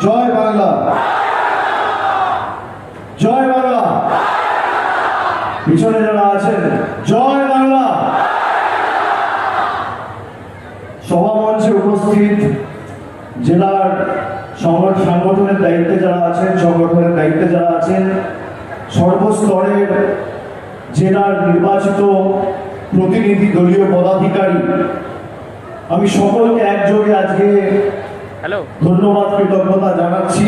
জয় বাংলা, জয় বাংলা। পিছনে যারা আছেন জয় বাংলা। সভামঞ্চে উপস্থিত জেলার সংগঠনের দায়িত্বে যারা আছেন, সংগঠনের দায়িত্বে যারা আছেন, সর্বস্তরের জেলার নির্বাচিত প্রতিনিধি দলীয় পদাধিকারী, আমি সকলকে একযোগে আজকে ধন্যবাদ কৃতজ্ঞতা জানাচ্ছি।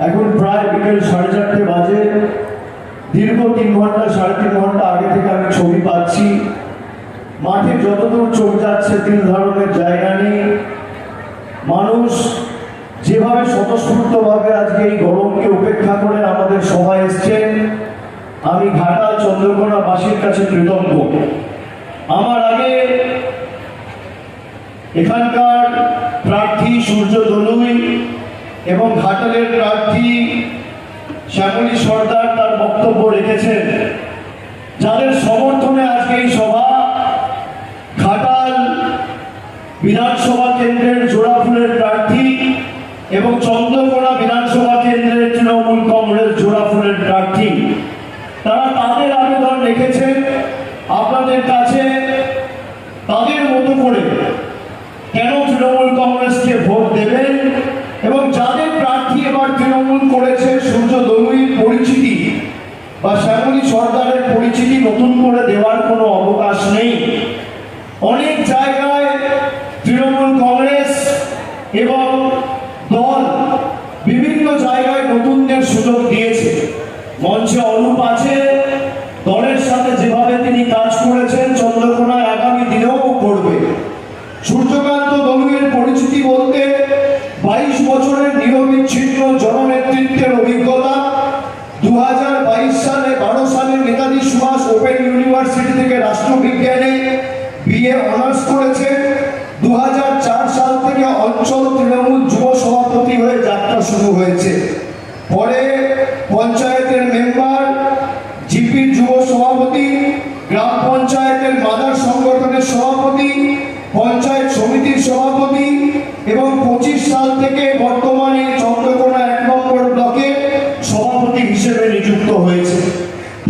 এখন প্রায় বিকেল 4:30 বাজে। দীর্ঘ 3 ঘন্টা 3.5 ঘন্টা আগে থেকে আমি ছবি পাচ্ছি। মাঠে যতদূর চোখ যাচ্ছে তিল ধারণের জায়গা নেই। মানুষ যেভাবে স্বতঃস্ফূর্তভাবে আজকে এই গরমকে উপেক্ষা করে আমাদের সভায় এসছেন, আমি ঘাটাল চন্দ্রকোনাবাসীর কাছে কৃতজ্ঞ। আমার আগে এখানকার প্রার্থী সূর্য দলুই এবং ঘাটালের প্রার্থী শ্যামলী সর্দার তার বক্তব্য রেখেছেন, যাদের সমর্থনে আজকে এই সভা। ঘাটাল বিধানসভা কেন্দ্রের জোড়াফুলের প্রার্থী এবং চন্দ্রকোনা বিধানসভা কেন্দ্রের তৃণমূল কংগ্রেস জোড়াফুলের প্রার্থী, তারা তাদের আবেদন রেখেছেন আপনাদের কাছে। তাদের মতো করে কেন তৃণমূল কংগ্রেসকে ভোট দেবেন এবং যাদের প্রার্থী এবার তৃণমূল করেছে সূর্য দলুইর পরিচিতি বা শ্যামলী সর্দারের পরিচিতি নতুন করে দেওয়ার কোনো অবকাশ নেই। অনেক জায়গায় তৃণমূল কংগ্রেস এবং দল বিভিন্ন জায়গায় নতুনদের সুযোগ দিয়েছে। মঞ্চে অরূপ আছে, দলের সাথে যেভাবে তিনি কাজ করেছেন চন্দ্রকোনায় আগামী দিনেও করবে। সূর্যকান্ত দলুইয়ের পরিচিতি বলতে 22 বছরের নিরবিচ্ছিন্ন জননেতৃত্বের অভিজ্ঞতা। 2022 সালে 12 সালে নেতাজি সুভাষ ওপেন ইউনিভার্সিটি থেকে রাষ্ট্রবিজ্ঞানে বিএ অনার্স করেছেন। 2004 সাল থেকে অঞ্চল তৃণমূল যুব সভাপতি হয়ে যাত্রা শুরু হয়েছে। পরে পঞ্চায়েতের মেম্বার, জিপির যুব সভাপতি, গ্রাম পঞ্চায়েতের মাদার সংগঠনের সভাপতি, পঞ্চায়েত সমিতির সভাপতি এবং 25 সাল থেকে বর্তমানে চন্দ্রকোনা 1 নম্বর ব্লকে সভাপতি হিসেবে নিযুক্ত হয়েছে।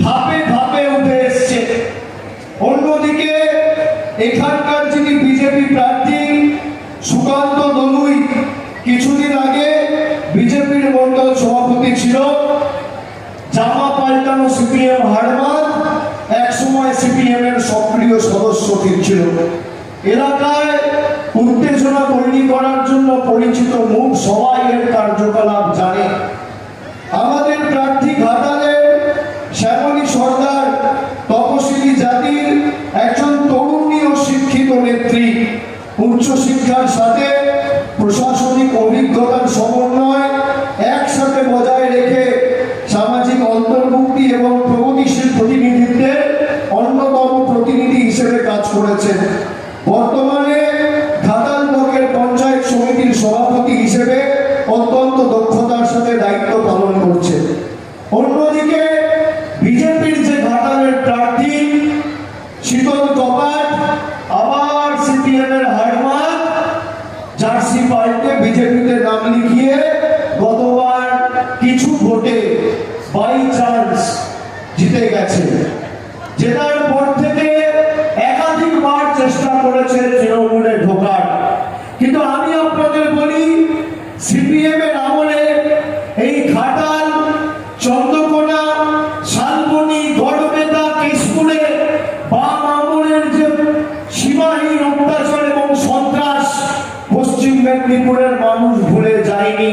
ধাপে ধাপে উঠে এসছে। অন্যদিকে এখানকার যিনি বিজেপি প্রার্থী সুকান্ত দলুই কিছুদিন আগে বিজেপির মন্ডল সভাপতি ছিল। জামা পাল্টানো সিপিএম হারমাত, এক সময় সিপিএম এর সক্রিয় সদস্য ছিল। এলাকায় উত্তেজনা তৈরি করার জন্য পরিচিত মুখ, সবাই এর কার্যকলাপ জানে। আমাদের প্রার্থী ঘাটালের শ্যামলী সর্দার তপশিলি জাতির একজন তরুণী ও শিক্ষিত নেত্রী। উচ্চশিক্ষার সাথে প্রশাসনিক অভিজ্ঞতার সমন্বয় একসাথে বজায় রেখে সামাজিক অন্তর্ভুক্তি এবং প্রগতিশীল প্রতিনিধিত্বের অন্যতম প্রতিনিধি হিসেবে কাজ করেছেন। বর্তমানে ঘাটাল ব্লকের পঞ্চায়েত সমিতির সভাপতি হিসেবে অত্যন্ত দক্ষতার সাথে দায়িত্ব পালন করছে। অন্যদিকে বিজেপির যে ঘাটালের প্রার্থী শীতল কপাট, আবার সিপিএম এর হারমাত, জার্সি পাল্টে বিজেপিতে নাম লিখিয়ে গতবার কিছু ভোটে বাই চান্স জিতে গেছে। জেতার পর থেকে একাধিকবার চেষ্টা করেছে তৃণমূলে ঢোকার, কিন্তু আমি আপনাদের বলি সিপিএম এর আমলে এই ঘাটাল, চন্দ্রকোনা, শালবনী, গড়বেতা, কেশপুরে বাম আমলের যে সীমাহীন অত্যাচার এবং সন্ত্রাস পশ্চিম মেদিনীপুরের মানুষ ভুলে যায়নি।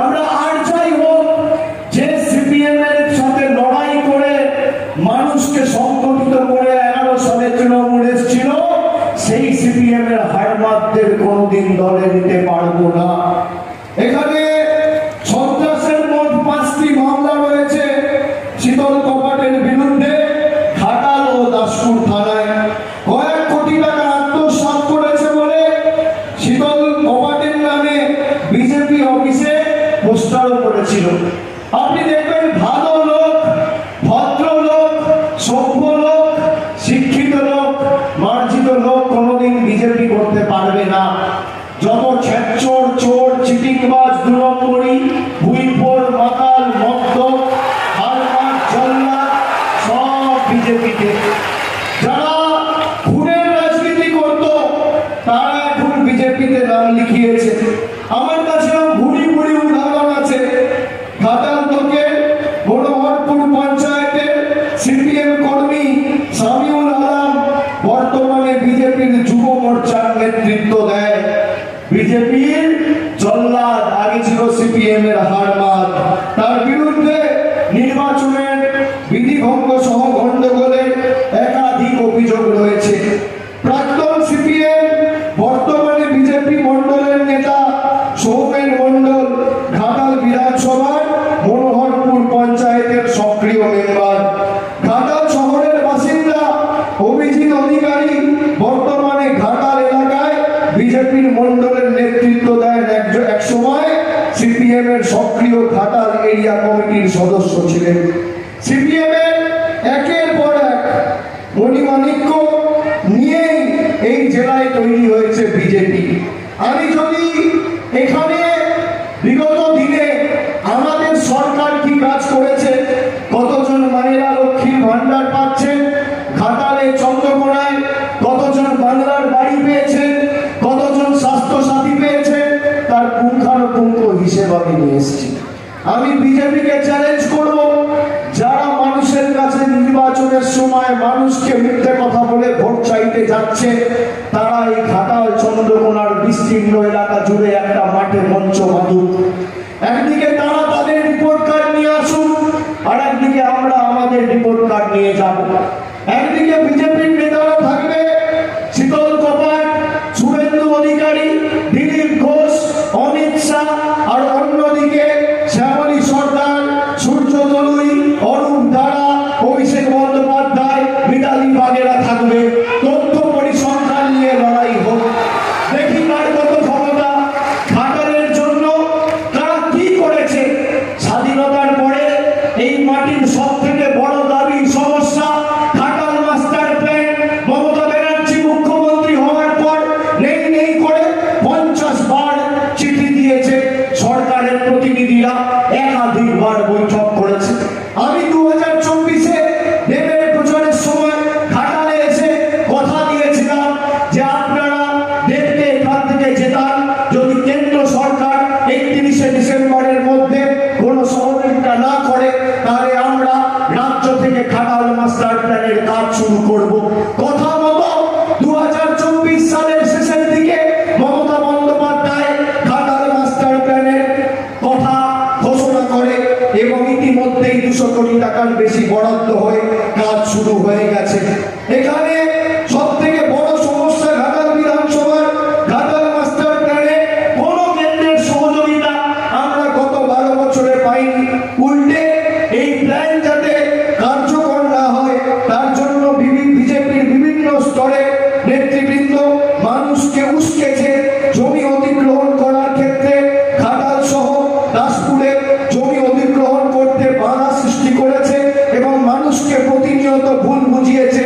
আমরা আর যাই হোক, যে সিপিএম এর সাথে লড়াই করে মানুষকে সংগঠিত করে 11 সালে তৃণমূল এসেছিল, সেই সিপিএম এর হারমাতদের কোনোদিন দলে নিতে পারবো না। এখানে সন্ত্রাসের মোট 5টি মামলা রয়েছে শীতল কপাটের বিরুদ্ধে ঘাটাল ও দাসপুর থানায়। কয়েক কোটি টাকা আত্মসাৎ করেছে বলে শীতল কপাটের নামে বিজেপি অফিসে পোস্টারও করেছিল। আপনি দেখবেন ভালো লোক, ভদ্র লোক, সভ্য লোক, শিক্ষিত লোক, মার্জিত লোক কোনোদিন বিজেপি করতে পারবে না। যত ছেচর, চোর, চিটিংবাজ, দুরন্ত গিয়েছে। আমার কাছে ভুড়ি ভুড়ি উদাহরণ আছে। ঘাটাল থেকে মনোহরপুর পঞ্চায়েতের সিপিএম কর্মী সামিউল আলম বর্তমানে বিজেপির যুব মোর্চার নেতৃত্ব দেয়। বিজেপির জল্লাদ, আগে ছিল সিপিএম এর হারমাত। তার বিরুদ্ধে নির্বাচনের বিধিভঙ্গ সহ গন্ডগোলের একাধিক অভিযোগ রয়েছে। প্রাক্তন সিপিএম বর্তমানে বিজেপি মন্ডলের নেতা সৌমেন মন্ডল ঘাটাল বিধানসভার মনোহরপুর পঞ্চায়েতের সক্রিয় মেম্বার। ঘাটাল শহরের বাসিন্দা অভিজিৎ অধিকারী বর্তমানে ঘাটাল এলাকায় বিজেপির মন্ডলের নেতৃত্ব দেন। এক সময় সিপিএম এর সক্রিয় ঘাটাল এরিয়া কমিটির সদস্য ছিলেন। সিপিএম এর একের পর এক মণিমাণিক্য নিয়েই এই জেলায় তৈরি হয়েছে বিজেপি। আমি যদি এখানে বিগত দিনে আমাদের সরকার কি কাজ করেছে, কতজন মায়েরা লক্ষ্মীর ভান্ডার পাচ্ছেন, ঘাটালে চন্দ্রকোনায় কতজন বাংলার বাড়ি পেয়েছেন, কতজন স্বাস্থ্য সাথী পেয়েছেন, তার পুঙ্খানুপুঙ্খ হিসেব আমি নিয়ে এসেছি। আমি বিজেপিকে চ্যালেঞ্জ করব, যারা মানুষের কাছে নির্বাচনের সময় মানুষকে মিথ্যে কথা বলে ভোট চাইতে যাচ্ছে, তারা এই ঘাটাল চন্দ্রকোনার বিস্তীর্ণ এলাকা জুড়ে একটা মাঠে মঞ্চ বাঁধুক। একদিকে তারা তাদের রিপোর্ট কার্ড নিয়ে আসুক, আর একদিকে আমরা আমাদের রিপোর্ট কার্ড নিয়ে যাব। একদিকে বিজেপির নেতারা থাকবে, শীতল কপাট, শুভেন্দু অধিকারী, দিলীপ ঘোষ, অমিত শাহ, আর অন্যদিকে শ্যামলী সর্দার, সূর্য দলুই, অরূপ দাঁড়া, অভিষেক বন্দ্যোপাধ্যায়, মিতালি বাগেরা থাকবে। তথ্য পরিসংখ্যান নিয়ে লড়াই হোক, দেখি কার কত ক্ষমতা। ঘাটালের জন্য তারা কি করেছে? স্বাধীনতার পরে এই মাটির সব থেকে বড় দাবি সমস্যা ঘাটাল মাস্টার প্ল্যান। মমতা ব্যানার্জি মুখ্যমন্ত্রী হওয়ার পর নেই নেই করে 50 বার চিঠি দিয়েছে, সরকারের প্রতিনিধিরা একাধিকবার বৈঠক করেছে। আমি 2024-এ দেবের প্রচারের সময় ঘাটালে এসে কথা দিয়েছিলাম যে আপনারা দেবকে এখান থেকে জেতান যদি কেন্দ্র সরকার 31শে ডিসেম্বরের মধ্যে কোনো সহযোগিতা না করে, তাহলে আমরা রাজ্য থেকে ঘাটাল মাস্টার প্ল্যানের কাজ শুরু করব। কথা মতো 2024 সালের শেষের দিকে মমতা বন্দ্যোপাধ্যায় ঘাটাল মাস্টার প্ল্যানের কথা ঘোষণা করে এবং ইতিমধ্যেই 200 কোটি টাকার বেশি বরাদ্দ হয়ে কাজ শুরু হয়ে গেছে। এখানে সব থেকে বড় সমস্যা ঘাটাল বিধানসভার ঘাটাল মাস্টার প্ল্যানে কোনো কেন্দ্রের সহযোগিতা আমরা গত 12 বছরে পাইনি। উল্টে এই প্ল্যান যাতে কার্যকর না হয় তার জন্য বিজেপির বিভিন্ন স্তরে নেতৃবৃন্দ মানুষকে উস্কেছে। জমি অধিগ্রহণ করার ক্ষেত্রে ঘাটাল সহ দাসপুরে জমি অধিগ্রহণ করতে বাধা সৃষ্টি করেছে এবং মানুষকে প্রতিনিয়ত ভুল বুঝিয়েছে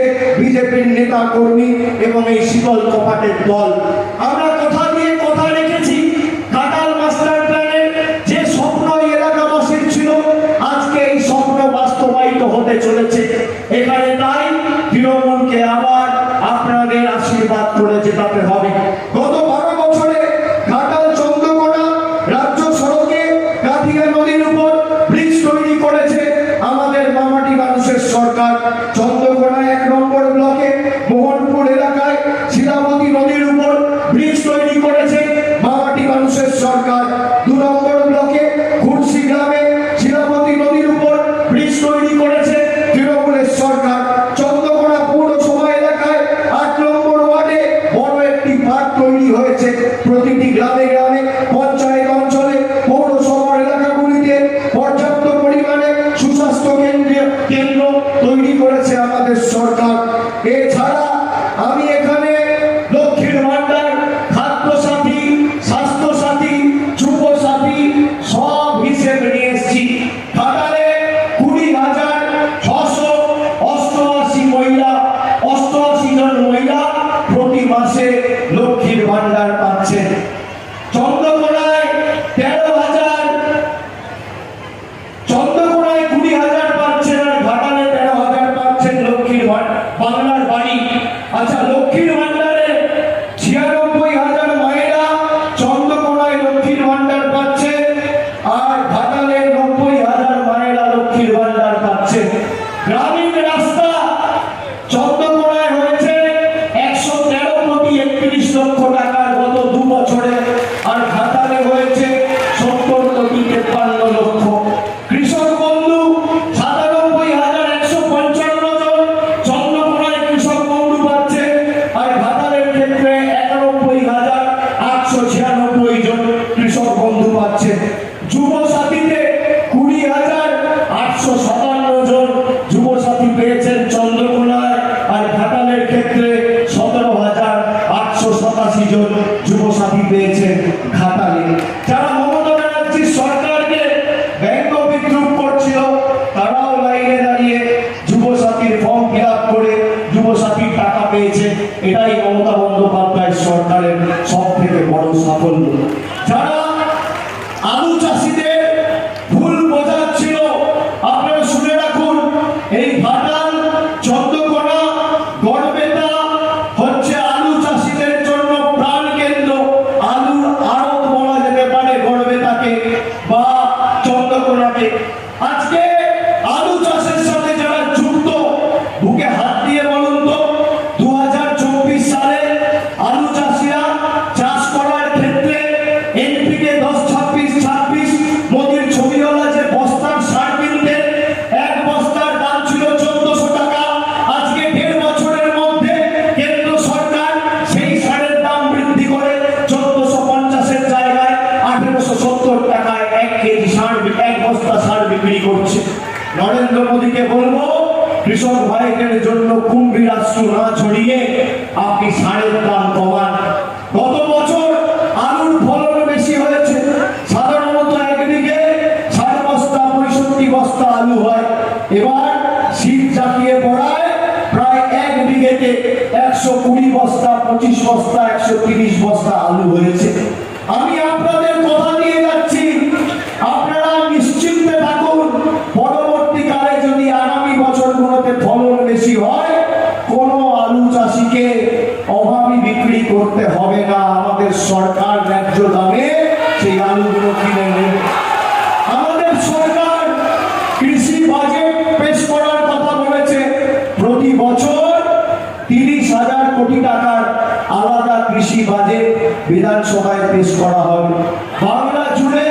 যুব সাথীতে 20,857 জন যুব সাথী পেয়েছেন চন্দ্রকোনায়, আর ঘাটালের ক্ষেত্রে 17,887 জন যুব সাথী পেয়েছেন ঘাটালে। যারা মমতা ব্যানার্জির সরকারকে ব্যঙ্গ বিদ্রুপ করছিল তারাও লাইনে দাঁড়িয়ে যুব সাথীর ফর্ম ফিল আপ করে যুব সাথীর টাকা পেয়েছে। এটাই মমতা বন্দ্যোপাধ্যায় সরকারের সব থেকে বড় সাফল্য। যারা আলু চাষিদের ভুল বোঝাচ্ছিল, আপনারা শুনে রাখুন, এই ঘাটাল, চন্দ্রকোনা, গড়বেতা হচ্ছে আলু চাষিদের জন্য প্রাণ কেন্দ্র। আলুর আড়ত বলা যেতে পারে গড়বেতাকে বা চন্দ্রকোনাকে। আজকে আলু চাষের সাথে যারা যুক্ত, বুকে হাত দিয়ে বলুন তো, 2024 সালে আলু চাষিরা চাষ করার ক্ষেত্রে এনপিকে 10-26-26 মোদির ছবিওয়ালা যে বস্তার সার কিনতেন, এক বস্তার দাম ছিল 1400 টাকা। আজকে 1.5 বছরের মধ্যে কেন্দ্র সরকার সেই সারের দাম বৃদ্ধি করে 1450-এর জায়গায় 1870 টাকায় 1 কেজি সার, 1 বস্তা সার বিক্রি করছে। নরেন্দ্র মোদীকে বলবো, কৃষক ভাইদের জন্য কুম্ভীর রাষ্ট্র না ছড়িয়ে আপনি সারের দাম কমান। গত বছর আলুর ফলন বেশি হয়েছে। সাধারণত একদিকে 60 বস্তা 65 বস্তা আলু হয়, এবার শীত জাকিয়ে পড়ায় প্রায় এক বিঘেতে 120 বস্তা 25 বস্তা 130 বস্তা আলু হয়েছে। আমি আপনাদের কথা দিয়ে যাচ্ছি, আপনারা নিশ্চিন্তে থাকুন, পরবর্তীকালে যদি আগামী বছরগুলোতে ফলন বেশি হয়, কোনো আলু চাষিকে অভাবী বিক্রি করতে হবে না। আমাদের সরকার ন্যায্য দামে সেই আলুগুলো কিনে নেবে। আমাদের সরকার কৃষি বাজেট পেশ করার কথা বলেছে। প্রতি বছর 30,000 কোটি টাকার আলাদা কৃষি বাজেট বিধানসভায় পেশ করা হবে। বাংলা জুড়ে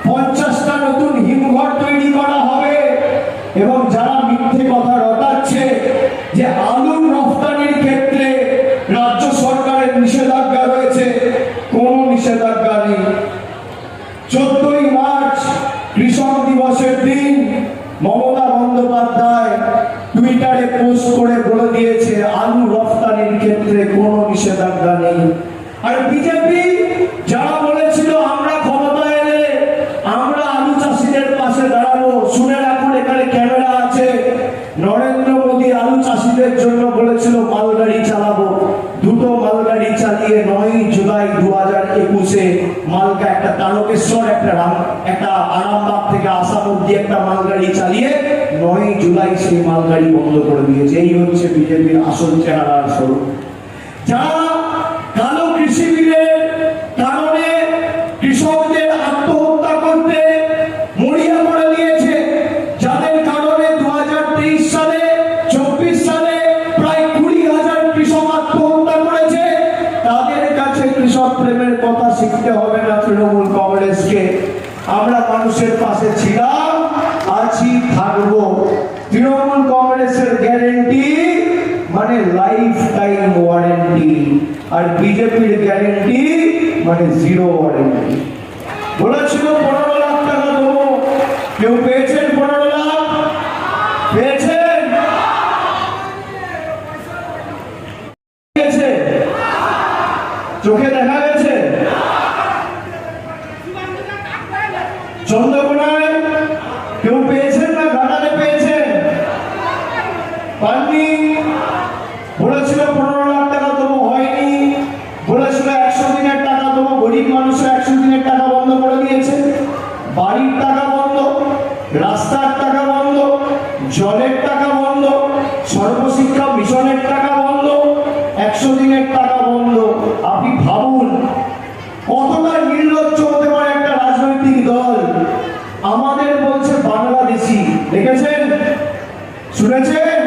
50টা নতুন হিমঘর তৈরি করা হবে। এবং যারা মিথ্যে কথা রটাচ্ছে যে আলুর রফতানির ক্ষেত্রে রাজ্য সরকারের নিষেধাজ্ঞা রয়েছে, কোনো নিষেধাজ্ঞা নেই। 14ই মার্চ কৃষক দিবসের দিন মমতা বন্দ্যোপাধ্যায় টুইটারে পোস্ট করে বলে দিয়েছে আলু রফতানির ক্ষেত্রে কোনো নিষেধাজ্ঞা নেই। আর বিজেপি যারা বলেছিল আমরা ক্ষমতায় এলে আমরা আলু চাষিদের পাশে দাঁড়াবো, শুনে রাখুন, এখানে ক্যামেরা আছে। নরেন্দ্র মোদী আলু চাষিদের জন্য বলেছিল মালগাড়ি চালাবো। দুটো মালগাড়ি চালিয়ে 9 জুলাই 2021-এ মালকা একটা তারকেশ্বর, একটা আরামবাগ থেকে আসাম অব্দি একটা মালগাড়ি চালিয়ে 9 জুলাই সেই মালগাড়ি বন্ধ করে দিয়েছে। এই হচ্ছে বিজেপির আসল চেহারার স্বরূপ। যারা কালো কৃষি বিলের কারণে কৃষকদের আত্মহত্যা করতে মরিয়া করে দিয়েছে, যাদের কারণে 2023 সালে 24 সালে প্রায় 20,000 কৃষক আত্মহত্যা করেছে, তাদের কাছে কৃষক প্রেমের কথা শিখতে হবে না তৃণমূল কংগ্রেসকে। আমরা মানুষের পাশে ছিলাম, আছি, থাকবো। তৃণমূল কংগ্রেসের গ্যারেন্টি মানে লাইফ টাইম ওয়ারেন্টি, আর বিজেপির গ্যারেন্টি মানে 0 ওয়ারেন্টি। বলেছিল 15 লাখ টাকা দেবো, কেউ পেয়েছেন? 15 লাখ পেয়েছেন? চোখে দেখা গেছে? চন্দ্রকোনায় কেউ পেয়েছেন না? ঘাটালে পেয়েছেন? পাননি? বলেছিল 15 লাখ টাকা দেবো, হয়নি। বলেছিল 100 দিনের টাকা দেবো, গরিব মানুষের 100 দিনের টাকা বন্ধ করে দিয়েছে। বাড়ির টাকা বন্ধ, রাস্তার টাকা বন্ধ, জলের টাকা বন্ধ, সর্বশিক্ষা মিশনের টাকা বন্ধ, 100 দিনের টাকা বন্ধ। আপনি ভাবুন কতটা নির্লজ্জ হতে পারে একটা রাজনৈতিক দল। আমাদের বলছে বাংলাদেশি, দেখেছেন, শুনেছেন?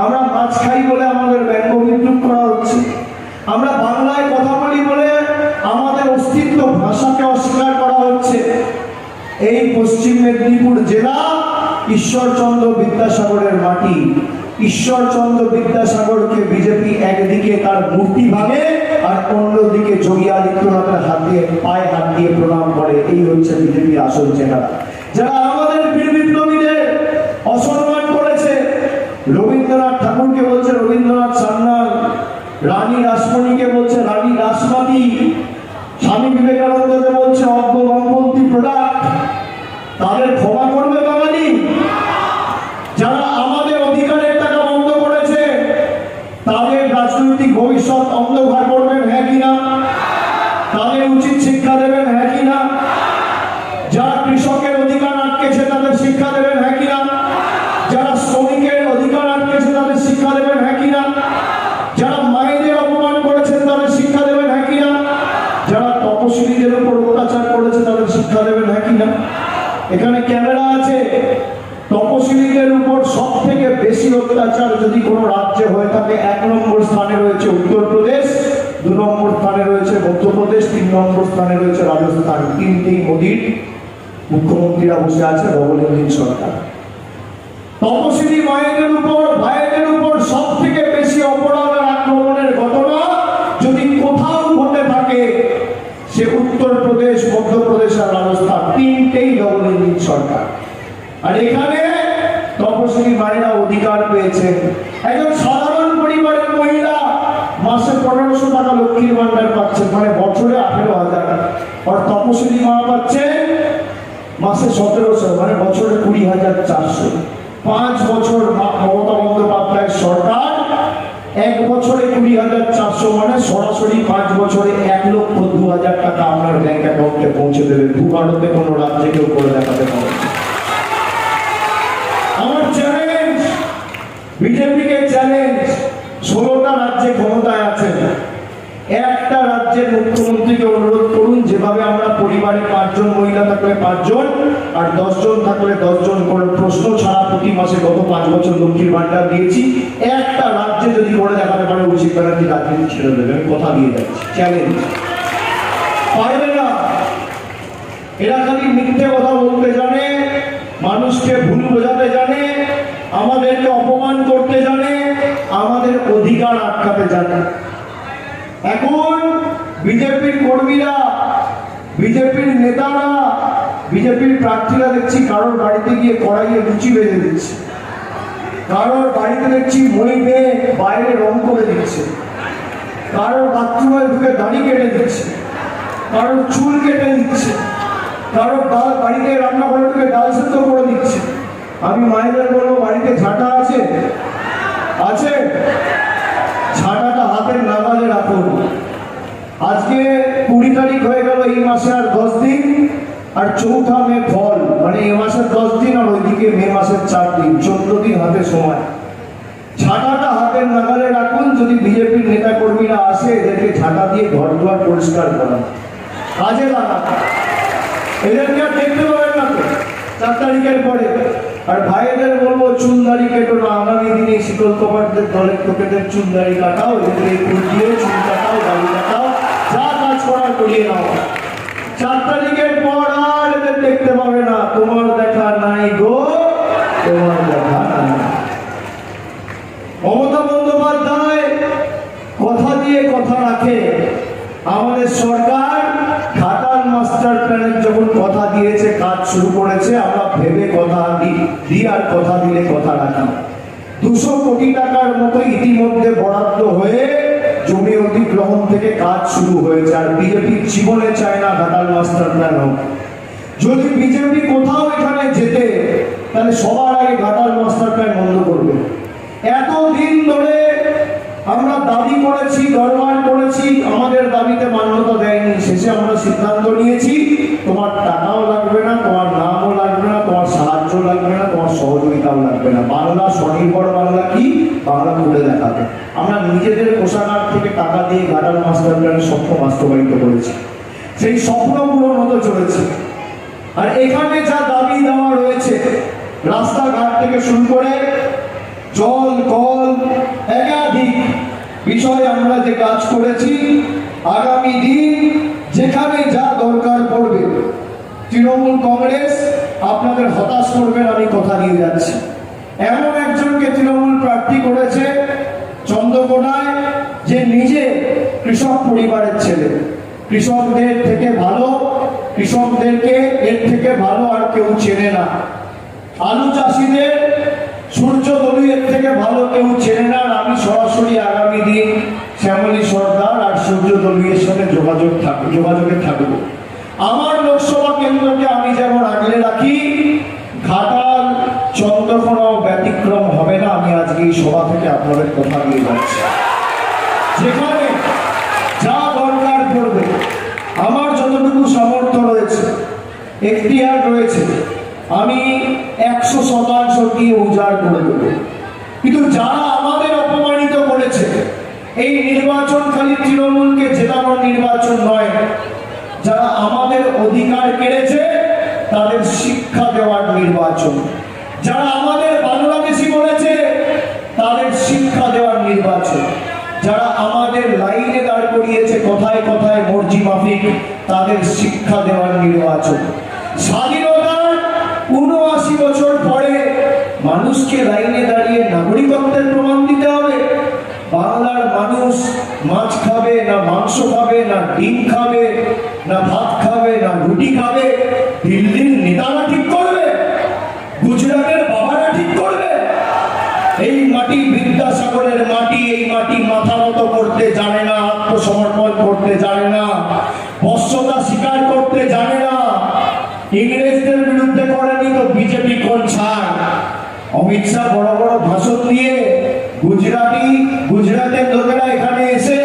আমরা মাছ খাই বলে আমাদের ব্যঙ্গ বিদ্রুপ করা হচ্ছে। আমরা বাংলায় কথা বলি বলে আমাদের অস্তিত্ব, ভাষাকে অস্বীকার করা হচ্ছে। এই পশ্চিম মেদিনীপুর জেলা ঈশ্বরচন্দ্র বিদ্যাসাগরের মাটি। ঈশ্বরচন্দ্র বিদ্যাসাগরকে বিজেপি একদিকে তার মূর্তি ভাঙে, আর অন্যদিকে যোগী আদিত্যনাথের পায়ে হাত দিয়ে প্রণাম করে। এই হচ্ছে বিজেপির আসল চেহারা। যারা আমাদের বীর বিপ্লবীদের অসম্মান করেছে, রবীন্দ্রনাথ ঠাকুরকে বলছে রবীন্দ্রনাথ সান্যাল, রানী রাসমণিকে বলছে রানী রাসমাতি, স্বামী বিবেকানন্দকে বলছে অজ্ঞ বামপন্থী প্রোডাক্ট, তাদের ক্ষমা করবে বাঙালি? যারা আমাদের অধিকারের টাকা বন্ধ করেছে তাদের রাজনৈতিক ভবিষ্যৎ অন্ধকার করবেন, হ্যাঁ কিনা? তাদের উচিত শিক্ষা দেবেন, হ্যাঁ কিনা? যারা কৃষকের অধিকার আটকেছে তাদের শিক্ষা দেবেন, হ্যাঁ কিনা? যারা শ্রমিকের অধিকার আটকেছে তাদের শিক্ষা দেবেন, হ্যাঁ কিনা? যারা মায়েদের অপমান করেছেন তাদের শিক্ষা দেবেন, হ্যাঁ কিনা? যারা তপশিলীদের উপর অত্যাচার করেছে তাদের শিক্ষা দেবেন, হ্যাঁ কিনা? এখানে ক্যামেরা আছে। তপশিলীদের উপর সব থেকে বেশি অত্যাচার যদি কোনো রাজ্যে হয়ে থাকে, 1 নম্বর স্থানে রয়েছে উত্তরপ্রদেশ, 2 নম্বর স্থানে রয়েছে মধ্যপ্রদেশ, 3 নম্বর স্থানে রয়েছে রাজস্থান। তিনটেই মোদীর মুখ্যমন্ত্রীরা বসে আছে, ডবল ইঞ্জিন সরকার। তপশিলী মায়েদের উপর, ভাইদের উপর সব থেকে বেশি অপরাধ আর আক্রমণের ঘটনা যদি কোথাও ঘটে থাকে, সে উত্তরপ্রদেশ, মধ্যপ্রদেশ আর রাজস্থান। তিনটেই ডবল ইঞ্জিন সরকার। আর এখানে তপশিলী মায়েরা অধিকার পেয়েছেন। একজন সাধারণ পরিবারের মহিলা মাসে 1500 টাকা লক্ষ্মীর ভান্ডার পাচ্ছেন, মানে বছরে 18,000। আর তপশিলী মা পাচ্ছে মাসে 1700, মানে বছরে 20,400। 5 বছর মমতা বন্দ্যোপাধ্যায়ের সরকার, 1 বছরে 20,400, মানে সরাসরি 5 বছরে 1,02,000 টাকা আপনার ব্যাংক অ্যাকাউন্টে পৌঁছে দেবে। ভূভারতে কোনো রাজ্যে কেউ করে দেখাতে পারে। আমার চ্যালেঞ্জ, বিজেপিকে চ্যালেঞ্জ, 16টা রাজ্যে ক্ষমতায় আছেন, একটা রাজ্যের মুখ্যমন্ত্রীকে অনুরোধ করুন, যেভাবে আমরা পরিবারে 5 জন মহিলা থাকলে 5 জন আর 10 জন থাকলে 10 জন করে প্রশ্ন ছাড়া প্রতি মাসে গত 5 বছর লক্ষ্মীর ভান্ডার দিয়েছি, একটা রাজ্যে যদি করে দেখাতে পারে, উচিত ব্যানার্জি রাজনীতি ছেড়ে দেবে। আমি কথা দিয়ে যাচ্ছি, চ্যালেঞ্জ। পারবে না। এরা খালি মিথ্যে কথা বলতে জানে, মানুষকে ভুল বোঝাতে জানে, আমাদেরকে অপমান করতে জানে, আমাদের অধিকার আটকাতে জানে। এখন বিজেপির কর্মীরা, বিজেপির নেতারা, বিজেপির প্রার্থীরা দেখছি কারোর বাড়িতে গিয়ে কড়াইয়ে লুচি বেঁধে দিচ্ছে, কারোর বাড়িতে দেখছি মই বেয়ে বাইরে রং করে দিচ্ছে, কারোর বাথরুমে ঢুকে দাড়ি কেটে দিচ্ছে, কারোর চুল কেটে দিচ্ছে, কারোর বাড়িতে রান্না করে ঢুকে ডাল সেদ্ধ করে দিচ্ছে। আমি মায়েদের বলবো, বাড়িতে ঝাঁটা আছে? আছে? ঝাঁটাটা হাতের নাগালে রাখুন। আজকে 20 তারিখ হয়ে গেল, এই মাসে আর 10 দিন, আর 4 মে ফল, মানে এই মাসের 10 দিন আর ওইদিকে মে মাসের 4 দিন, 14 দিন হাতে সময়। ঝাঁটাটা হাতের নাগালে রাখুন। যদি বিজেপির নেতা কর্মীরা আসে, এদেরকে ঝাঁটা দিয়ে ঘর দুয়ার পরিষ্কার করা, কাজে লাগান। এদেরকে আর দেখতে পাবেন না তো 4 তারিখের পরে। আর ভাইদের বলবো, চুল দাড়ি কেটো না। আগামী দিনে শীতল কুমারদের দলের লোকেদের চুল দাড়ি কাটাও, এদের ফুল দিয়ে চুল কাটাও, দাড়ি কাটাও, যা কাজ করার করিয়ে নাও। 4 তারিখের পর আর এদের দেখতে পাবে না। তোমার দেখা নাই গো, তোমার দেখা নাই। মমতা বন্দ্যোপাধ্যায় কথা দিয়ে কথা রাখে। আমাদের সরকার ঘাটাল মাস্টার প্ল্যানের যখন কথা দিয়েছে, কাজ শুরু করেছে, আমরা ভেবে কথা দিই আর কথা দিলে কথা রাখি। 200 কোটি টাকার মতো ইতিমধ্যে বরাদ্দ হয়ে জমি অধিগ্রহণ থেকে কাজ শুরু হয়েছে। আর বিজেপি জীবনে চায় না ঘাটাল মাস্টার প্ল্যান হোক। যদি বিজেপি কোথাও এখানে যেতে, তাহলে সবার আগে ঘাটাল মাস্টার প্ল্যান বন্ধ করবে। এতদিন ধরে আমরা দাবি করেছি, দরবার করেছি, আমাদের দাবিতে মান্যতা দেয়নি। শেষে আমরা সিদ্ধান্ত নিয়েছি, তোমার টাকাও লাগবে না, তোমার নামও লাগবে না, তোমার সাহায্য লাগবে না, তোমার সহযোগিতাও লাগবে না। বাংলা স্বনির্ভর বাংলা কি, বাংলা তুলে দেখাবে। আমরা নিজেদের কোষাগার থেকে টাকা দিয়ে ঘাটাল মাস্টার প্ল্যানের স্বপ্ন বাস্তবায়িত করেছি। সেই স্বপ্ন পূরণ হতে চলেছে। আর এখানে যা দাবি দেওয়া রয়েছে, রাস্তাঘাট থেকে শুরু করে জল, কল, একাধিক বিষয়ে আমরা যে কাজ করেছি, আগামী দিন যেখানে যা দরকার পড়বে, তৃণমূল কংগ্রেস আপনাদের হতাশ করবেন, আমি কথা দিয়ে যাচ্ছি। এমন একজনকে তৃণমূল প্রার্থী করেছে চন্দ্রকোনায়, যে নিজে কৃষক পরিবারের ছেলে। কৃষকদের থেকে ভালো, কৃষকদেরকে এর থেকে ভালো আর কেউ চেনে না। আলু চাষিদের সূর্যদলু এর থেকে ভালো কেউ চেনে না। আমি সরাসরি আগামী দিন শ্যামলী সর্দার আর সূর্যদলুয়ের সঙ্গে যোগাযোগে থাকবো। আমার লোকসভা কেন্দ্রকে আমি যেমন আগলে রাখি, ঘাটাল চন্দ্রকোনাও ব্যতিক্রম হবে না। আমি আজকে এই সভা থেকে আপনাদের কথা দিয়ে যাচ্ছি, যেখানে যা দরকার পড়বে, আমার যতটুকু সামর্থ্য রয়েছে, এখতিয়ার রয়েছে, আমি 100% দিয়ে উজাড় করে দেবো। কিন্তু যারা আমাদের অপমানিত করেছে, এই নির্বাচন খালি তৃণমূলকে জেতানোর নির্বাচন নয়, যারা আমাদের অধিকার কেড়েছে তাদের শিক্ষা দেওয়ার নির্বাচন। যারা আমাদের বাংলাদেশি বলেছে তাদের শিক্ষা দেওয়ার নির্বাচন। যারা আমাদের লাইনে দাঁড় করিয়েছে কথায় কথায় মর্জি মাফিক, তাদের শিক্ষা দেওয়ার নির্বাচন। স্বাধীনতার ৭৯ বছর পরে মানুষকে লাইনে দাঁড়িয়ে নাগরিকত্বের প্রমাণ দিতে হবে? বাংলার মানুষ মাছ খাবে না মাংস খাবে না ডিম খাবে না ভাত খাবে না রুটি খাবে দিল্লির নেতারা ঠিক করবে? গুজরাটের বাবারা ঠিক করবে? এই মাটি বিদ্যাসাগরের মাটি, এই মাটি মাথা নত করতে জানে না, আত্মসমর্পণ করতে জানে না, বশ্যতা স্বীকার করতে জানে না। ইংরেজদের বিরুদ্ধে করেনি তো বিজেপি কোন ছাড়? অমিত শাহ বড় বড় ভাষণ দিয়ে গুজরাটের লোকেরা এখানে এসে,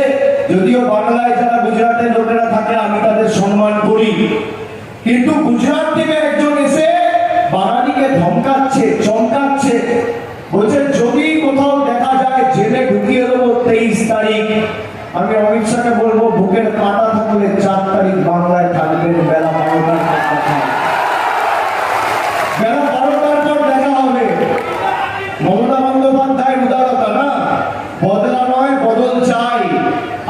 যদিও বাংলায় যারা গুজরাটের লোকেরা থাকে আমি তাদের সম্মান করি, কিন্তু গুজরাট থেকে একজন এসে বাঙালিকে ধমকাচ্ছে, চমকাচ্ছে, বলছে যদি কোথাও দেখা যায় জেলে ঢুকিয়ে দেবো 23 তারিখ। আমি অমিত শাহকে বলবো, বুকের কাঁটা থাকলে 4 তারিখ বাংলায় থাকবেন, বেলা 12টার পর দেখা হবে। বেলা 12টার পর দেখা হবে। মমতা বন্দ্যোপাধ্যায়ের উদারতা না, বদলা নয় বদল চাই।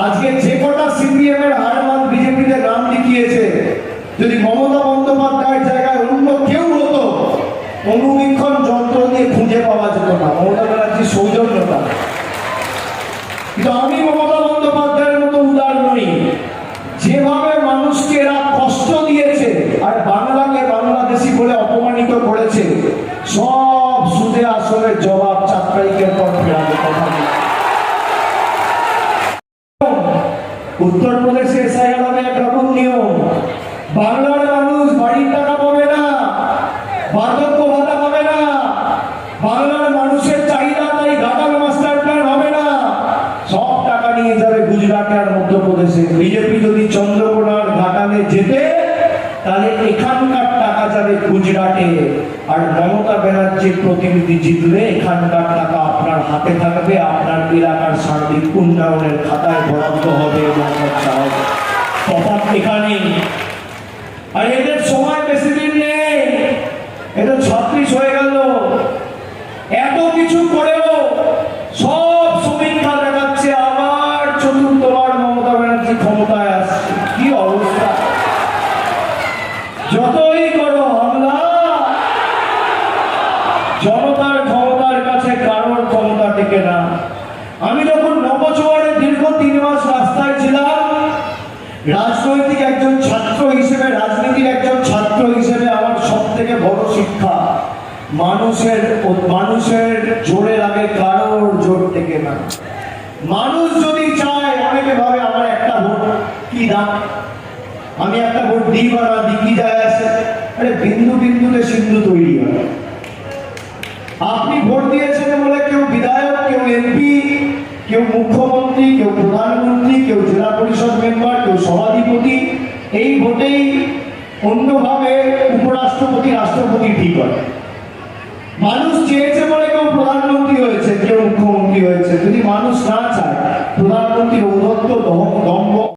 আজকে যে কটা সিপিএম এর হারমান বিজেপিতে নাম লিখিয়েছে, যদি মমতা বন্দ্যোপাধ্যায়ের জায়গায় অন্য কেউ হতো, অনুবীক্ষণ যন্ত্র দিয়ে খুঁজে পাওয়া যেত না। মমতা ব্যানার্জির সৌজন্যতা। কিন্তু আমি মমতা বন্দ্যোপাধ্যায়ের মতো উদার নই। যেভাবে মানুষকে এরা কষ্ট দিয়েছে আর বাংলাকে বাংলাদেশি বলে অপমানিত করেছে, সব সুদে আসলে জবাব 4 তারিখের পর ফেরাবে। কথা উত্তরপ্রদেশে এসআইআর হবে একরকম নিয়ম, বাংলার মানুষ বাড়ির টাকা পাবে না, বার্ধক্য ভাতা পাবে না, বাংলার মানুষের চাহিদা তাই ঘাটাল মাস্টার প্ল্যান হবে না, সব টাকা নিয়ে যাবে গুজরাটে আর মধ্যপ্রদেশে। বিজেপি যদি চন্দ্রকোনার ঘাটালে যেতে, তাহলে এখানকার টাকা যাবে গুজরাটে, আর মমতা ব্যানার্জির প্রতিনিধি জিতলে এখানকার টাকা আপনার হাতে থাকবে, আপনার এলাকার সার্বিক উন্নয়নের খাতায় বরাদ্দ হবে এবং খরচা হবে। তফাৎ এখানেই। আর এদের সময় বেশি দিন নেই, এদের 36 হয়ে গেল। এত কিছু করেও সব সমীক্ষা দেখাচ্ছে আবার চতুর্থবার মমতা ব্যানার্জি ক্ষমতায় আসছে। কি অবস্থা! যতই করো হামলা, জনতার ক্ষমতার কাছে কারোর ক্ষমতা টিকে না। আমি যখন নবজোয়ারে দীর্ঘ 3 মাস রাস্তায় ছিলাম, রাজনৈতিক একজন ছাত্র হিসেবে, রাজনীতির একজন ছাত্র হিসেবে আমার সব থেকে বড় শিক্ষা, মানুষের জোরে লাগে, কারোর জোর থেকে না। মানুষ যদি চায়, অনেকে ভাবে আমার একটা ভোট কি দাম, আমি একটা ভোট দিই বা না দিই কি যায় আসে। আরে বিন্দু বিন্দুতে সিন্ধু তৈরি হয়। আপনি ভোট দিয়েছেন বলে কেউ বিধায়ক, কেউ এমপি, কেউ মুখ্যমন্ত্রী, কেউ প্রধানমন্ত্রী, কেউ জেলা পরিষদ মেম্বার, কেউ সভাধিপতি, এই ভোটেই অন্যভাবে উপরাষ্ট্রপতি, রাষ্ট্রপতি ঠিক হয়। মানুষ চেয়েছে বলে কেউ প্রধানমন্ত্রী হয়েছে, কেউ মুখ্যমন্ত্রী হয়েছে। যদি মানুষ না চায়, প্রধানমন্ত্রীর ঔদ্ধত্য